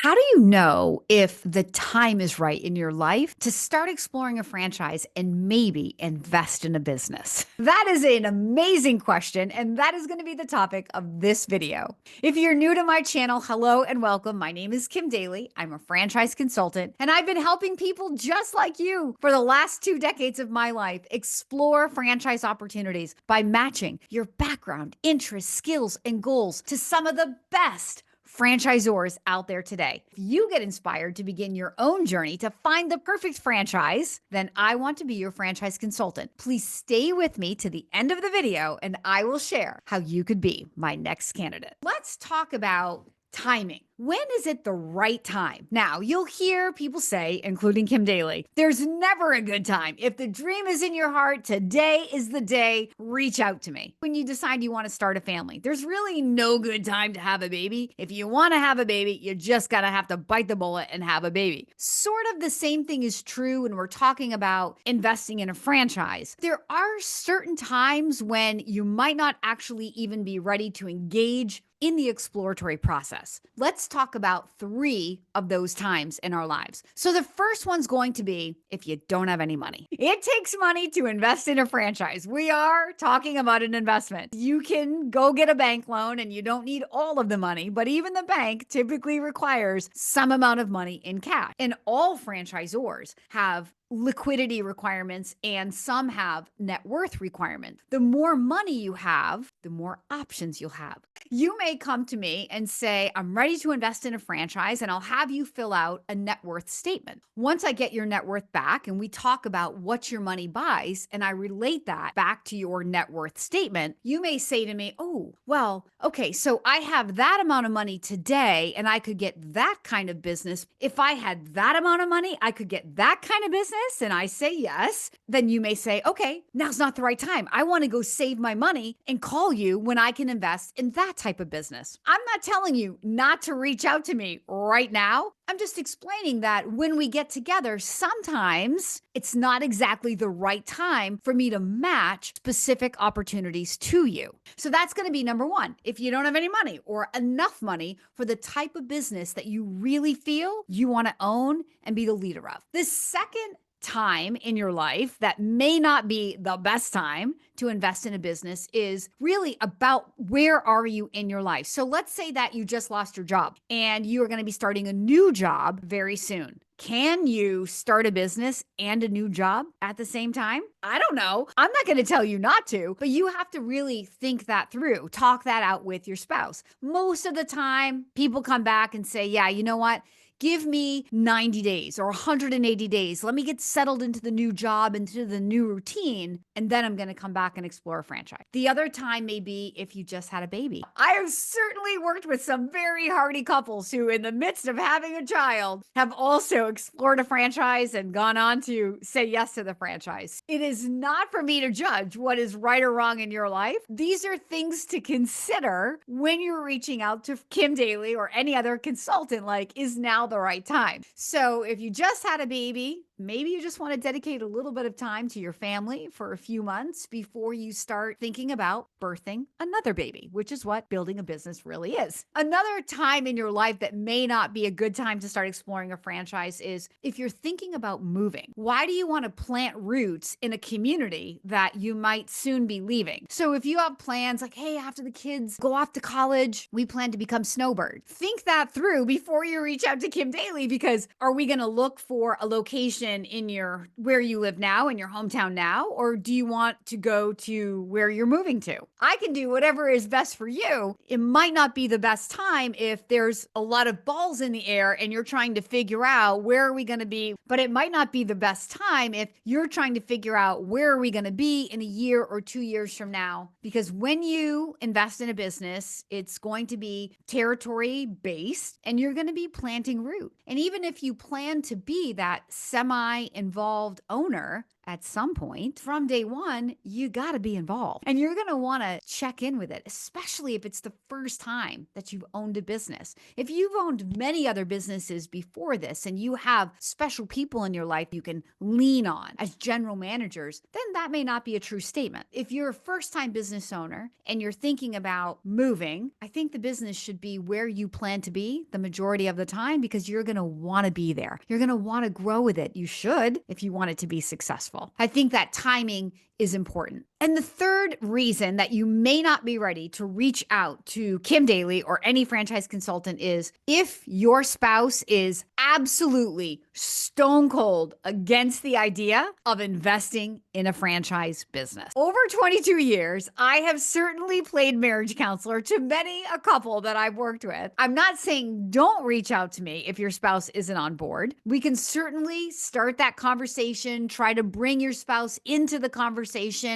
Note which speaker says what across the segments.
Speaker 1: How do you know if the time is right in your life to start exploring a franchise and maybe invest in a business? That is an amazing question, and that is going to be the topic of this video. If you're new to my channel, hello and welcome. My name is Kim Daly. I'm a franchise consultant, and I've been helping people just like you for the last 2 decades of my life explore franchise opportunities by matching your background, interests, skills, and goals to some of the best franchisors out there today. If you get inspired to begin your own journey to find the perfect franchise, then I want to be your franchise consultant. Please stay with me to the end of the video and I will share how you could be my next candidate. Let's talk about timing. When is it the right time? Now, you'll hear people say, including Kim Daly, there's never a good time. If the dream is in your heart, today is the day. Reach out to me. When you decide you want to start a family, there's really no good time to have a baby. If you want to have a baby, you just gotta have to bite the bullet and have a baby. Sort of the same thing is true when we're talking about investing in a franchise. There are certain times when you might not actually even be ready to engage in the exploratory process. Let's talk about 3 of those times in our lives. So the first one's going to be if you don't have any money. It takes money to invest in a franchise. We are talking about an investment. You can go get a bank loan and you don't need all of the money, but even the bank typically requires some amount of money in cash. And all franchisors have liquidity requirements and some have net worth requirements. The more money you have, the more options you'll have. You may come to me and say, I'm ready to invest in a franchise, and I'll have you fill out a net worth statement. Once I get your net worth back and we talk about what your money buys, and I relate that back to your net worth statement, you may say to me, oh, well, okay, so I have that amount of money today and I could get that kind of business. If I had that amount of money, I could get that kind of business. And I say yes, then you may say, okay, now's not the right time. I want to go save my money and call you when I can invest in that type of business. I'm not telling you not to reach out to me right now. I'm just explaining that when we get together, sometimes it's not exactly the right time for me to match specific opportunities to you. So that's going to be number 1. If you don't have any money or enough money for the type of business that you really feel you want to own and be the leader of. The second time in your life that may not be the best time to invest in a business is really about where are you in your life. So let's say that you just lost your job and you are going to be starting a new job very soon. Can you start a business and a new job at the same time? I don't know. I'm not going to tell you not to, but you have to really think that through. Talk that out with your spouse. Most of the time, people come back and say, yeah, you know what? Give me 90 days or 180 days. Let me get settled into the new job, into the new routine, and then I'm going to come back and explore a franchise. The other time may be if you just had a baby. I have certainly worked with some very hardy couples who, in the midst of having a child, have also explored a franchise and gone on to say yes to the franchise. It is not for me to judge what is right or wrong in your life. These are things to consider when you're reaching out to Kim Daly or any other consultant, like, is now the right time. So if you just had a baby, maybe you just want to dedicate a little bit of time to your family for a few months before you start thinking about birthing another baby, which is what building a business really is. Another time in your life that may not be a good time to start exploring a franchise is if you're thinking about moving. Why do you want to plant roots in a community that you might soon be leaving? So if you have plans like, hey, after the kids go off to college, we plan to become snowbirds. Think that through before you reach out to Kim Daly, because are we going to look for a location in your where you live now, in your hometown now, or do you want to go to where you're moving to? I can do whatever is best for you. It might not be the best time if there's a lot of balls in the air and you're trying to figure out where are we going to be, but it might not be the best time if you're trying to figure out where are we going to be in a year or 2 years from now. Because when you invest in a business, it's going to be territory based and you're going to be planting root. And even if you plan to be that semi-involved owner at some point, from day one, you got to be involved. And you're going to want to check in with it, especially if it's the first time that you've owned a business. If you've owned many other businesses before this and you have special people in your life you can lean on as general managers, then that may not be a true statement. If you're a first time business owner and you're thinking about moving, I think the business should be where you plan to be the majority of the time because you're going to want to be there. You're going to want to grow with it. You should if you want it to be successful. I think that timing is important. And the third reason that you may not be ready to reach out to Kim Daly or any franchise consultant is if your spouse is absolutely stone cold against the idea of investing in a franchise business. Over 22 years, I have certainly played marriage counselor to many a couple that I've worked with. I'm not saying don't reach out to me if your spouse isn't on board. We can certainly start that conversation, try to bring your spouse into the conversation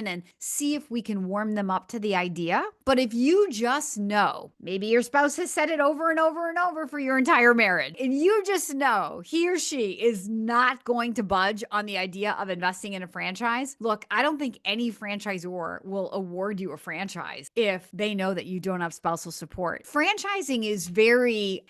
Speaker 1: and see if we can warm them up to the idea. But if you just know, maybe your spouse has said it over and over and over for your entire marriage, and you just know he or she is not going to budge on the idea of investing in a franchise, look, I don't think any franchisor will award you a franchise if they know that you don't have spousal support. Franchising is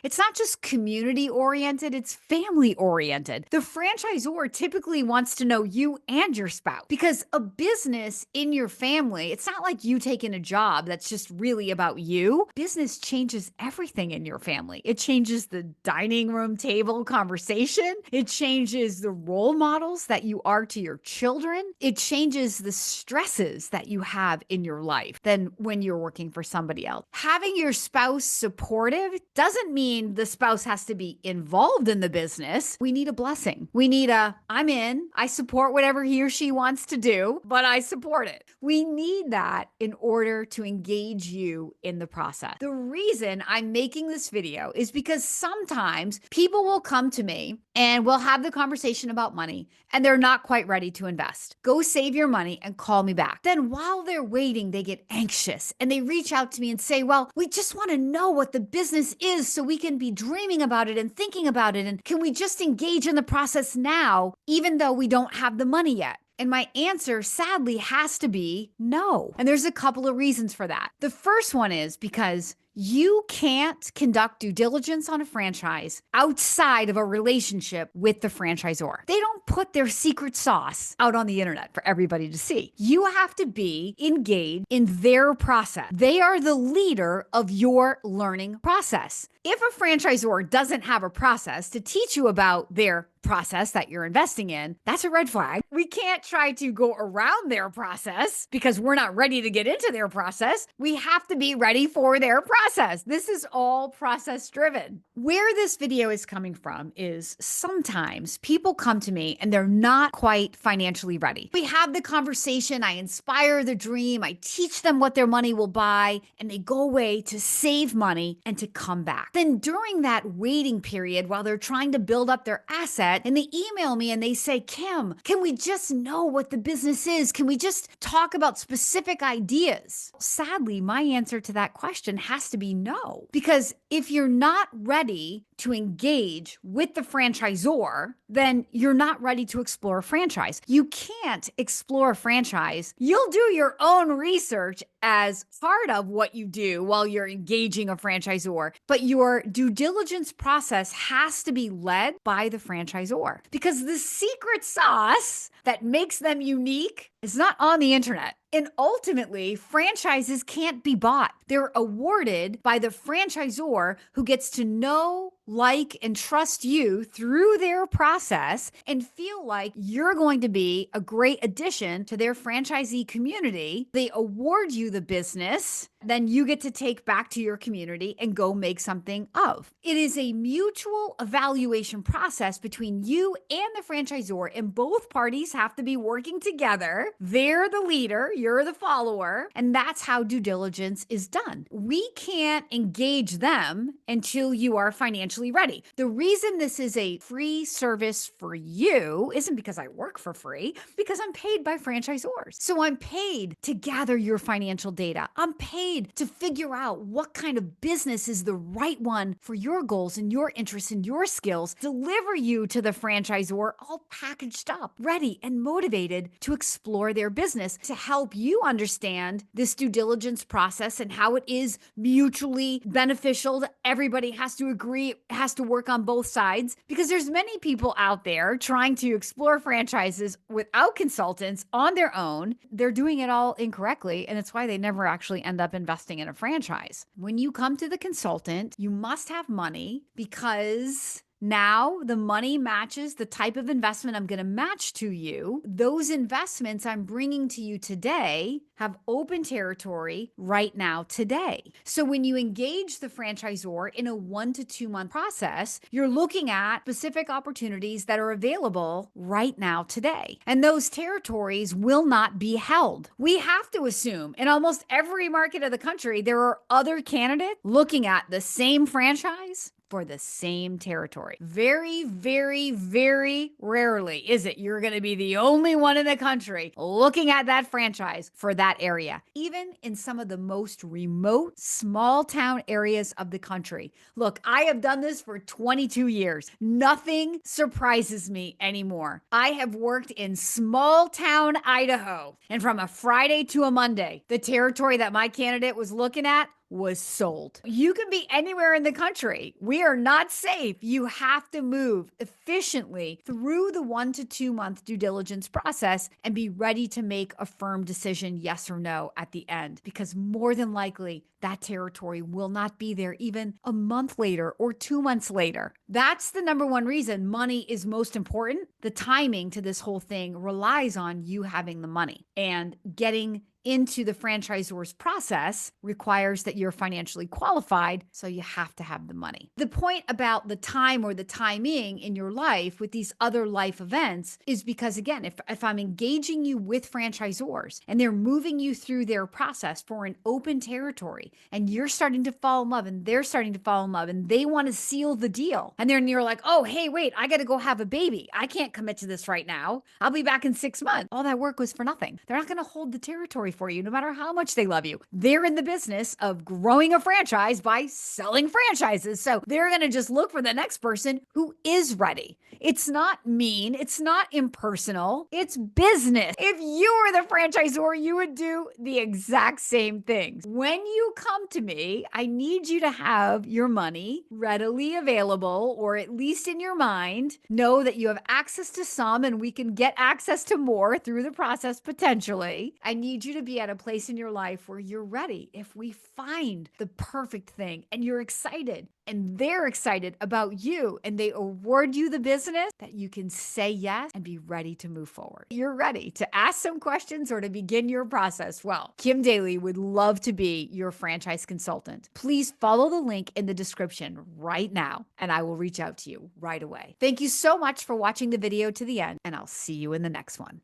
Speaker 1: it's not just community oriented, it's family oriented. The franchisor typically wants to know you and your spouse because a business in your family, it's not like you taking a job that's just really about you. Business changes everything in your family. It changes the dining room table conversation. It changes the role models that you are to your children. It changes the stresses that you have in your life than when you're working for somebody else. Having your spouse supportive doesn't mean the spouse has to be involved in the business. We need a blessing. We need I'm in, I support whatever he or she wants to do, but I support it. We need that in order to engage you in the process. The reason I'm making this video is because sometimes people will come to me and we'll have the conversation about money and they're not quite ready to invest. Go save your money and call me back. Then while they're waiting, they get anxious and they reach out to me and say, well, we just want to know what the business is so we can be dreaming about it and thinking about it. And can we just engage in the process now, even though we don't have the money yet? And my answer, sadly, has to be no. And there's a couple of reasons for that. The first one is because you can't conduct due diligence on a franchise outside of a relationship with the franchisor. They don't put their secret sauce out on the internet for everybody to see. You have to be engaged in their process. They are the leader of your learning process. If a franchisor doesn't have a process to teach you about their process that you're investing in, that's a red flag. We can't try to go around their process because we're not ready to get into their process. We have to be ready for their process. This is all process driven. Where this video is coming from is sometimes people come to me and they're not quite financially ready. We have the conversation, I inspire the dream, I teach them what their money will buy, and they go away to save money and to come back. Then during that waiting period, while they're trying to build up their asset, and they email me and they say, Kim, can we just know what the business is? Can we just talk about specific ideas? Sadly, my answer to that question has to be no. Because if you're not ready to engage with the franchisor, then you're not ready to explore a franchise. You can't explore a franchise. You'll do your own research as part of what you do while you're engaging a franchisor, but your due diligence process has to be led by the franchisor because the secret sauce that makes them unique is not on the internet. And ultimately, franchises can't be bought. They're awarded by the franchisor who gets to know, like, and trust you through their process and feel like you're going to be a great addition to their franchisee community. They award you the business, then you get to take back to your community and go make something of. It is a mutual evaluation process between you and the franchisor, and both parties have to be working together. They're the leader, you're the follower, and that's how due diligence is done. We can't engage them until you are financially ready. The reason this is a free service for you isn't because I work for free, because I'm paid by franchisors. So I'm paid to gather your financial data. I'm paid afraid to figure out what kind of business is the right one for your goals and your interests and your skills, deliver you to the franchisor all packaged up, ready and motivated to explore their business, to help you understand this due diligence process and how it is mutually beneficial. Everybody has to agree, has to work on both sides, because there's many people out there trying to explore franchises without consultants on their own. They're doing it all incorrectly, and it's why they never actually end up investing in a franchise. When you come to the consultant, you must have money, because now the money matches the type of investment I'm going to match to you. Those investments I'm bringing to you today have open territory right now today. So when you engage the franchisor in a 1 to 2 month process, you're looking at specific opportunities that are available right now today. And those territories will not be held. We have to assume in almost every market of the country, there are other candidates looking at the same franchise for the same territory. Very, very, very rarely is it you're going to be the only one in the country looking at that franchise for that area. Even in some of the most remote, small town areas of the country. Look, I have done this for 22 years. Nothing surprises me anymore. I have worked in small town Idaho, and from a Friday to a Monday, the territory that my candidate was looking at was sold. You can be anywhere in the country. We are not safe. You have to move efficiently through the 1 to 2 month due diligence process and be ready to make a firm decision, yes or no, at the end, because more than likely that territory will not be there even a month later or 2 months later. That's the number one reason money is most important. The timing to this whole thing relies on you having the money, and getting into the franchisor's process requires that you're financially qualified, so you have to have the money. The point about the time or the timing in your life with these other life events is because, again, if I'm engaging you with franchisors and they're moving you through their process for an open territory, and you're starting to fall in love and they're starting to fall in love and they want to seal the deal, and then you're like, oh, hey, wait, I got to go have a baby. I can't commit to this right now. I'll be back in 6 months. All that work was for nothing. They're not going to hold the territory for you, no matter how much they love you. They're in the business of growing a franchise by selling franchises. So they're going to just look for the next person who is ready. It's not mean. It's not impersonal. It's business. If you were the franchisor, you would do the exact same things. When you come to me, I need you to have your money readily available, or at least in your mind, know that you have access to some and we can get access to more through the process potentially. I need you to be at a place in your life where you're ready. If we find the perfect thing and you're excited and they're excited about you and they award you the business, that you can say yes and be ready to move forward. You're ready to ask some questions or to begin your process. Well, Kim Daly would love to be your franchise consultant. Please follow the link in the description right now, and I will reach out to you right away. Thank you so much for watching the video to the end, and I'll see you in the next one.